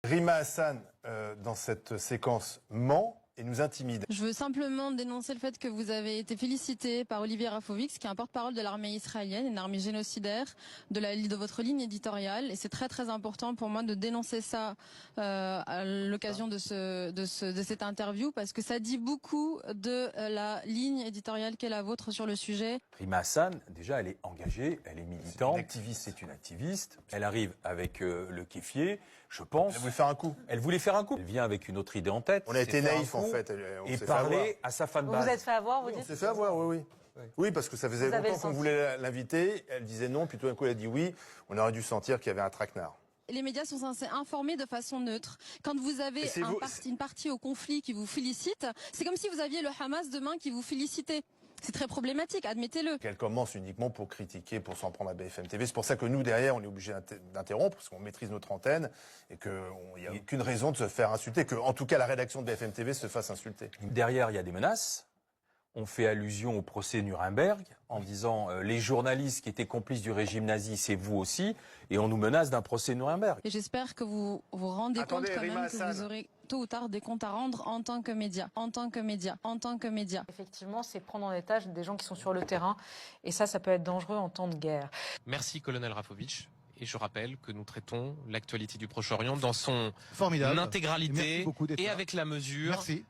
Rima Hassan, dans cette séquence, ment et nous intimide. Je veux simplement dénoncer le fait que vous avez été félicité par Olivier Rafovix, qui est un porte-parole de l'armée israélienne, une armée génocidaire, de votre ligne éditoriale. Et c'est très très important pour moi de dénoncer ça à l'occasion de cette interview, parce que ça dit beaucoup de la ligne éditoriale qu'est la vôtre sur le sujet. Rima Hassan, déjà, elle est engagée, elle est militante. C'est une activiste. Elle arrive avec le kéfier, je pense. Elle voulait faire un coup. Elle voulait faire un coup. Elle vient avec une autre idée en tête. On a été naïfs en fait. Et parler à sa fan Vous base. vous êtes fait avoir, vous On dites? s'est fait avoir, oui. Oui, parce que ça faisait Vous avez longtemps qu'on senti. voulait l'inviter. Elle disait non, puis tout d'un coup elle a dit oui. On aurait dû sentir qu'il y avait un traquenard. Les médias sont censés informer de façon neutre. Quand vous avez une partie au conflit qui vous félicite, c'est comme si vous aviez le Hamas demain qui vous félicitait. C'est très problématique, admettez-le. Qu'elle commence uniquement pour critiquer, pour s'en prendre à BFM TV. C'est pour ça que nous, derrière, on est obligé d'interrompre, parce qu'on maîtrise notre antenne, et qu'il n'y a aucune raison de se faire insulter, que, en tout cas, la rédaction de BFM TV se fasse insulter. Derrière, il y a des menaces. On fait allusion au procès Nuremberg en disant les journalistes qui étaient complices du régime nazi, c'est vous aussi, et on nous menace d'un procès Nuremberg. Et j'espère que vous vous rendez compte quand même que vous aurez tôt ou tard des comptes à rendre en tant que média, en tant que média. Effectivement, c'est prendre en otage des gens qui sont sur le terrain. Et ça peut être dangereux en temps de guerre. Merci, colonel Rafovitch. Et je rappelle que nous traitons l'actualité du Proche-Orient dans son Formidable. intégralité Merci beaucoup d'être et là. avec la mesure. Merci.